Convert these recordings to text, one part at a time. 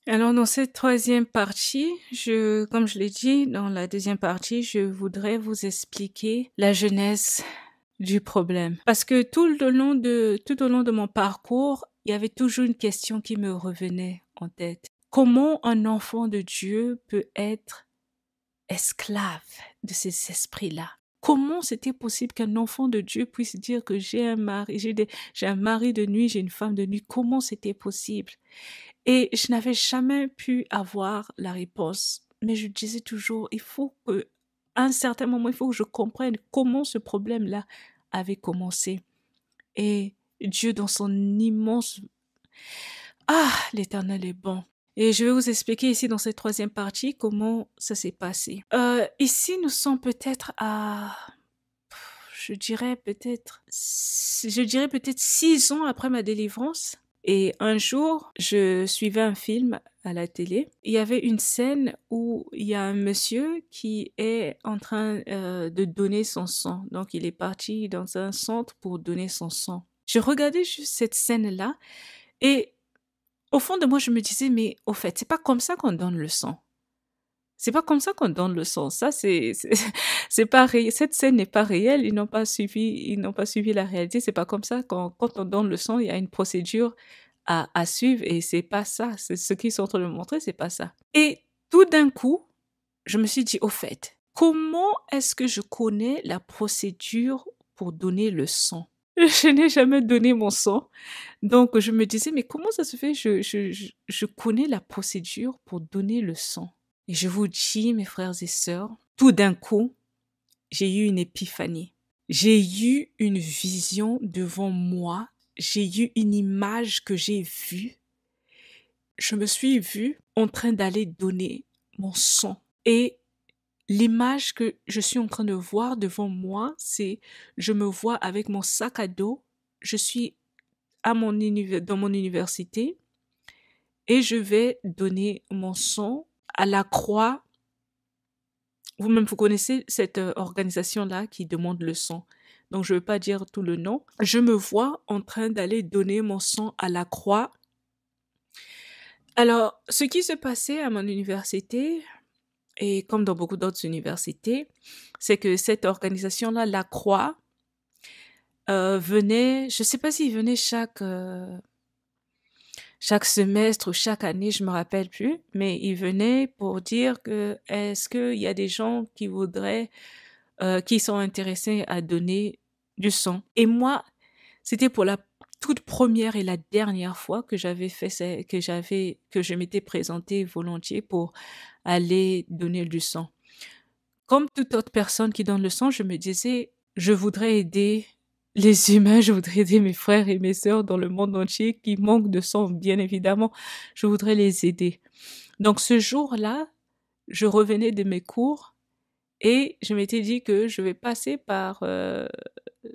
Alors, dans cette troisième partie, comme je l'ai dit, dans la deuxième partie, je voudrais vous expliquer la genèse du problème. Parce que tout au long de mon parcours, il y avait toujours une question qui me revenait en tête. Comment un enfant de Dieu peut être esclave de ces esprits-là? Comment c'était possible qu'un enfant de Dieu puisse dire que j'ai un mari, j'ai un mari de nuit, j'ai une femme de nuit? Comment c'était possible? Et je n'avais jamais pu avoir la réponse. Mais je disais toujours, à un certain moment, il faut que je comprenne comment ce problème-là avait commencé. Et Dieu, dans son immense... Ah, l'Éternel est bon. Et je vais vous expliquer ici dans cette troisième partie comment ça s'est passé. Ici, nous sommes peut-être à... Je dirais peut-être 6 ans après ma délivrance. Et un jour, je suivais un film à la télé. Il y avait une scène où il y a un monsieur qui est en train de donner son sang. Donc, il est parti dans un centre pour donner son sang. Je regardais juste cette scène-là et au fond de moi, je me disais, mais au fait, c'est pas comme ça qu'on donne le sang. C'est pas comme ça qu'on donne le sang. Ça, c'est pas cette scène n'est pas réelle. Ils n'ont pas suivi la réalité. C'est pas comme ça. Quand on donne le sang, il y a une procédure à suivre et c'est pas ça. C'est ce qu'ils sont en train de montrer, c'est pas ça. Et tout d'un coup, je me suis dit, au fait, comment est-ce que je connais la procédure pour donner le sang? Je n'ai jamais donné mon sang. Donc, je me disais, mais comment ça se fait? Je connais la procédure pour donner le sang. Et je vous dis, mes frères et sœurs, tout d'un coup, j'ai eu une épiphanie. J'ai eu une vision devant moi. J'ai eu une image que j'ai vue. Je me suis vue en train d'aller donner mon sang. Et l'image que je suis en train de voir devant moi, c'est, je me vois avec mon sac à dos. Je suis dans mon université et je vais donner mon sang à la croix. Vous-même, vous connaissez cette organisation-là qui demande le sang. Donc, je ne veux pas dire tout le nom. Je me vois en train d'aller donner mon sang à la croix. Alors, ce qui se passait à mon université, et comme dans beaucoup d'autres universités, c'est que cette organisation-là, la croix, venait, je ne sais pas s'il venait chaque semestre ou chaque année, je me rappelle plus, mais il venait pour dire que est-ce qu'il y a des gens qui voudraient, qui sont intéressés à donner du sang. Et moi, c'était pour la toute première et la dernière fois que que je m'étais présentée volontiers pour aller donner du sang. Comme toute autre personne qui donne le sang, je me disais, je voudrais aider les humains, je voudrais aider mes frères et mes sœurs dans le monde entier qui manquent de sang, bien évidemment. Je voudrais les aider. Donc ce jour-là, je revenais de mes cours et je m'étais dit que je vais passer par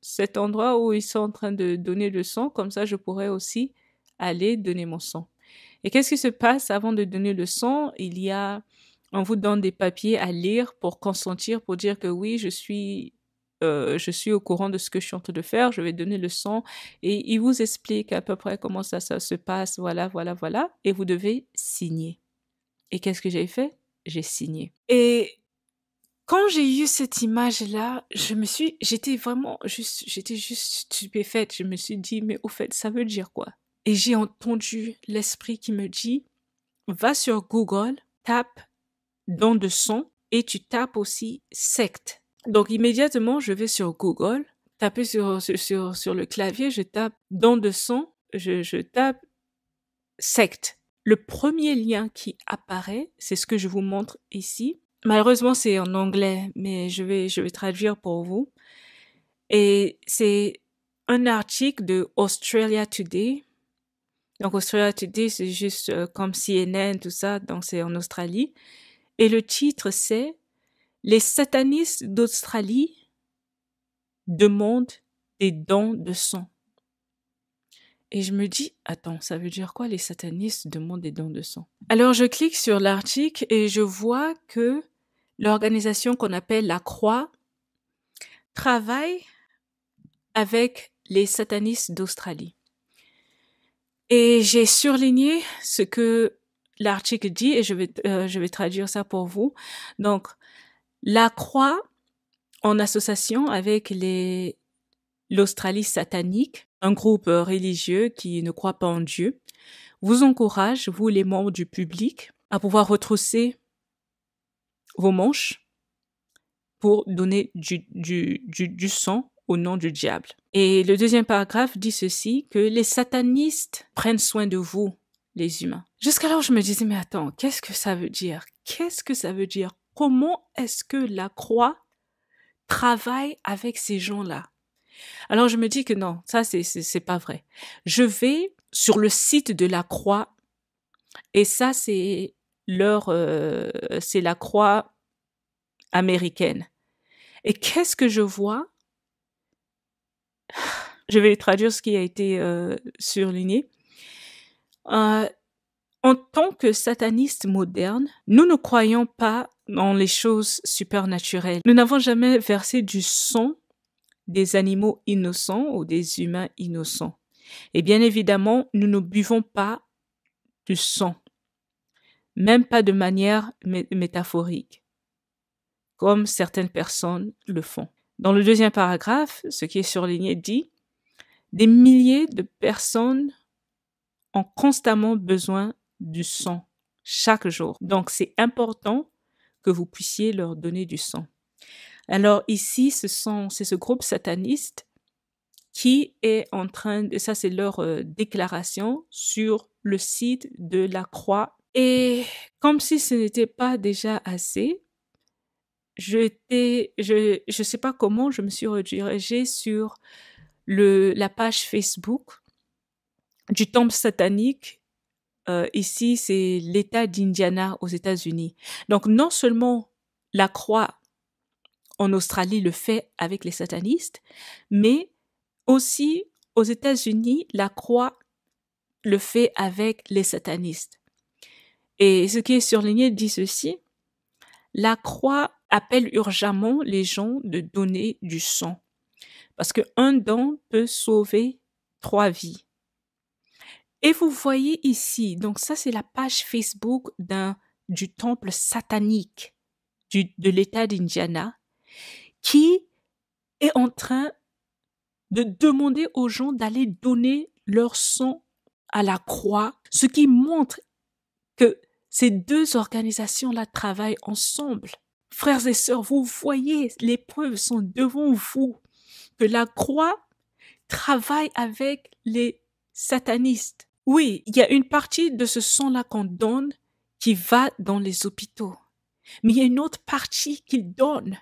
cet endroit où ils sont en train de donner le sang, comme ça je pourrais aussi aller donner mon sang. Et qu'est-ce qui se passe avant de donner le sang? On vous donne des papiers à lire pour consentir, pour dire que oui, je suis au courant de ce que je suis en train de faire, je vais donner le sang et il vous explique à peu près comment ça se passe, voilà, voilà, voilà, et vous devez signer. Et qu'est-ce que j'ai fait? J'ai signé. Et quand j'ai eu cette image-là, j'étais juste stupéfaite. Je me suis dit, mais au fait, ça veut dire quoi? Et j'ai entendu l'esprit qui me dit, va sur Google, tape don de sang et tu tapes aussi secte. Donc immédiatement, je vais sur Google, taper sur le clavier, je tape don de sang, je tape secte. Le premier lien qui apparaît, c'est ce que je vous montre ici. Malheureusement, c'est en anglais, mais je vais traduire pour vous. Et c'est un article de Australia Today. Donc, Australia Today, c'est juste comme CNN, tout ça. Donc, c'est en Australie. Et le titre, c'est Les satanistes d'Australie demandent des dons de sang. Et je me dis, attends, ça veut dire quoi les satanistes demandent des dons de sang? Alors, je clique sur l'article et je vois que l'organisation qu'on appelle la Croix travaille avec les satanistes d'Australie. Et j'ai surligné ce que l'article dit, et je vais traduire ça pour vous. Donc, la croix, en association avec l'Australie satanique, un groupe religieux qui ne croit pas en Dieu, vous encourage, vous les membres du public, à pouvoir retrousser vos manches pour donner du sang au nom du diable. Et le deuxième paragraphe dit ceci, que les satanistes prennent soin de vous, les humains. Jusqu'alors, je me disais, mais attends, qu'est-ce que ça veut dire? Qu'est-ce que ça veut dire? Comment est-ce que la croix travaille avec ces gens-là? Alors, je me dis que non, ça, c'est pas vrai. Je vais sur le site de la croix, et ça, c'est la croix américaine. Et qu'est-ce que je vois? Je vais traduire ce qui a été surligné. En tant que satanistes modernes, nous ne croyons pas en les choses supernaturelles. Nous n'avons jamais versé du sang des animaux innocents ou des humains innocents. Et bien évidemment, nous ne buvons pas du sang, même pas de manière métaphorique, comme certaines personnes le font. Dans le deuxième paragraphe, ce qui est surligné dit « Des milliers de personnes ont constamment besoin du sang chaque jour. Donc, c'est important que vous puissiez leur donner du sang. » Alors ici, c'est ce groupe sataniste qui est en train de... Ça, c'est leur déclaration sur le site de la croix. Et comme si ce n'était pas déjà assez, je sais pas comment je me suis redirigée sur la page Facebook du temple satanique. Ici, c'est l'État d'Indiana aux États-Unis. Donc, non seulement la croix en Australie le fait avec les satanistes, mais aussi aux États-Unis, la croix le fait avec les satanistes. Et ce qui est surligné dit ceci, la croix appelle urgemment les gens de donner du sang, parce qu'un don peut sauver 3 vies. Et vous voyez ici, donc ça c'est la page Facebook du temple satanique de l'État d'Indiana qui est en train de demander aux gens d'aller donner leur sang à la croix, ce qui montre que ces deux organisations-là travaillent ensemble. Frères et sœurs, vous voyez, les preuves sont devant vous que la croix travaille avec les satanistes. Oui, il y a une partie de ce sang-là qu'on donne qui va dans les hôpitaux. Mais il y a une autre partie qu'ils donnent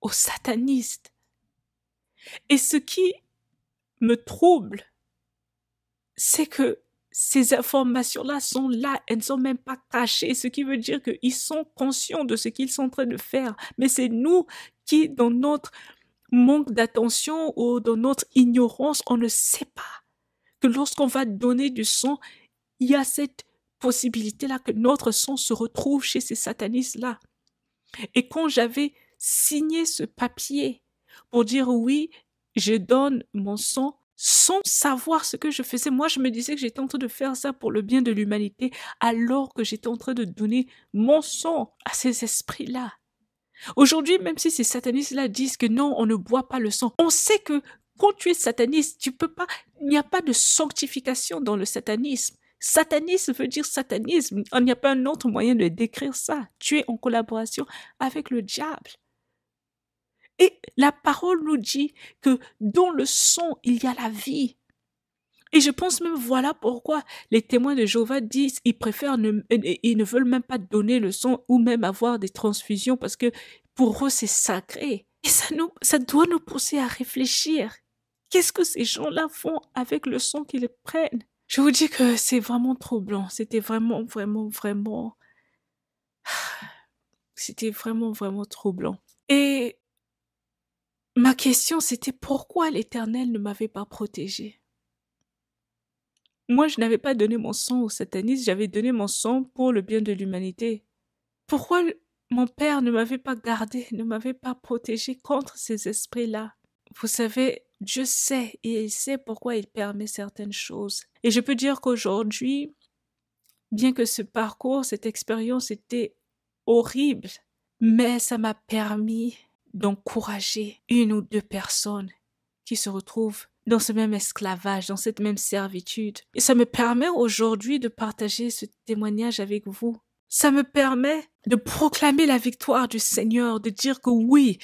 aux satanistes. Et ce qui me trouble, c'est que ces informations-là sont là, elles ne sont même pas cachées, ce qui veut dire qu'ils sont conscients de ce qu'ils sont en train de faire. Mais c'est nous qui, dans notre manque d'attention ou dans notre ignorance, on ne sait pas que lorsqu'on va donner du sang, il y a cette possibilité-là que notre sang se retrouve chez ces satanistes-là. Et quand j'avais signé ce papier pour dire oui, je donne mon sang, sans savoir ce que je faisais, moi je me disais que j'étais en train de faire ça pour le bien de l'humanité, alors que j'étais en train de donner mon sang à ces esprits-là. Aujourd'hui, même si ces satanistes-là disent que non, on ne boit pas le sang, on sait que quand tu es sataniste, tu peux pas, il n'y a pas de sanctification dans le satanisme. Satanisme veut dire satanisme. Il n'y a pas un autre moyen de décrire ça. Tu es en collaboration avec le diable. Et la parole nous dit que dans le sang, il y a la vie. Et je pense même, voilà pourquoi les témoins de Jéhovah disent, ils ne veulent même pas donner le sang ou même avoir des transfusions parce que pour eux, c'est sacré. Et ça doit nous pousser à réfléchir. Qu'est-ce que ces gens-là font avec le sang qu'ils prennent? Je vous dis que c'est vraiment troublant. C'était vraiment troublant. Et ma question, c'était pourquoi l'Éternel ne m'avait pas protégée? Moi, je n'avais pas donné mon sang aux satanistes, j'avais donné mon sang pour le bien de l'humanité. Pourquoi mon Père ne m'avait pas gardé, ne m'avait pas protégé contre ces esprits-là? Vous savez, Dieu sait et il sait pourquoi il permet certaines choses. Et je peux dire qu'aujourd'hui, Bien que ce parcours, cette expérience était horrible, mais ça m'a permis d'encourager une ou deux personnes qui se retrouvent dans ce même esclavage, dans cette même servitude. Et ça me permet aujourd'hui de partager ce témoignage avec vous. Ça me permet de proclamer la victoire du Seigneur, de dire que oui,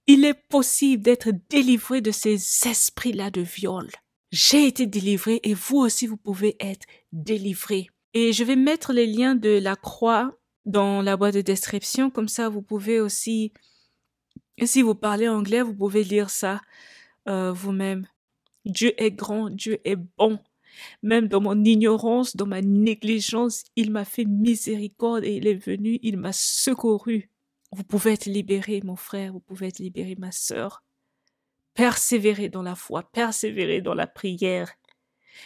il est possible d'être délivré de ces esprits-là de viol. J'ai été délivré et vous aussi vous pouvez être délivrés. Et je vais mettre les liens de la croix dans la boîte de description, comme ça vous pouvez aussi, si vous parlez anglais, vous pouvez lire ça vous-même. Dieu est grand, Dieu est bon. Même dans mon ignorance, dans ma négligence, il m'a fait miséricorde et il est venu, il m'a secouru. Vous pouvez être libéré, mon frère, vous pouvez être libéré, ma sœur. Persévérez dans la foi, persévérez dans la prière.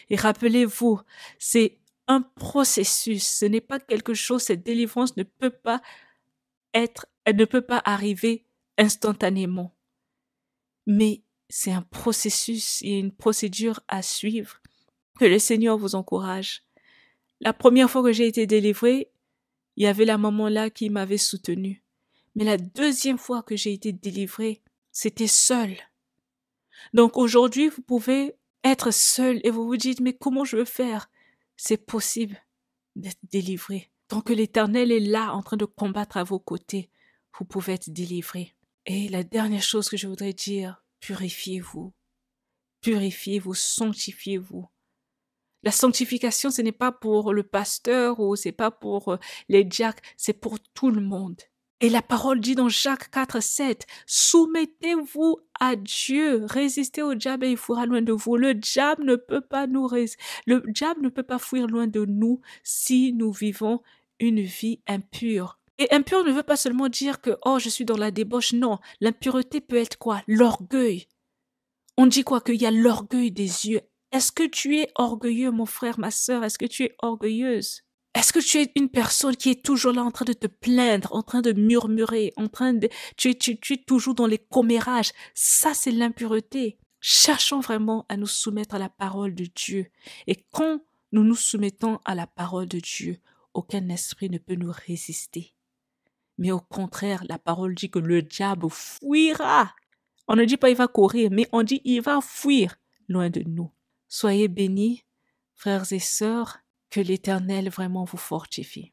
Et rappelez-vous, c'est un processus, ce n'est pas quelque chose, cette délivrance ne peut pas elle ne peut pas arriver instantanément. Mais c'est un processus, il y a une procédure à suivre. Que le Seigneur vous encourage. La première fois que j'ai été délivrée, il y avait la maman là qui m'avait soutenue. Mais la deuxième fois que j'ai été délivrée, c'était seule. Donc aujourd'hui, vous pouvez être seul et vous vous dites, mais comment je veux faire? C'est possible d'être délivré. Tant que l'Éternel est là en train de combattre à vos côtés, vous pouvez être délivré. Et la dernière chose que je voudrais dire, purifiez-vous. Purifiez-vous, sanctifiez-vous. La sanctification, ce n'est pas pour le pasteur ou c'est pas pour les diacres, c'est pour tout le monde. Et la parole dit dans Jacques 4:7, soumettez-vous à Dieu, résistez au diable et il fuira loin de vous. Le diable ne peut pas fuir loin de nous si nous vivons une vie impure. Et impur ne veut pas seulement dire que, oh, je suis dans la débauche. Non, l'impureté peut être quoi? L'orgueil. On dit quoi? Qu'il y a l'orgueil des yeux. Est-ce que tu es orgueilleux, mon frère, ma sœur? Est-ce que tu es orgueilleuse? Est-ce que tu es une personne qui est toujours là en train de te plaindre, en train de murmurer, tu es toujours dans les commérages? Ça, c'est l'impureté. Cherchons vraiment à nous soumettre à la parole de Dieu. Et quand nous nous soumettons à la parole de Dieu, aucun esprit ne peut nous résister. Mais au contraire, la parole dit que le diable fuira. On ne dit pas il va courir, mais on dit il va fuir loin de nous. Soyez bénis, frères et sœurs, que l'Éternel vraiment vous fortifie.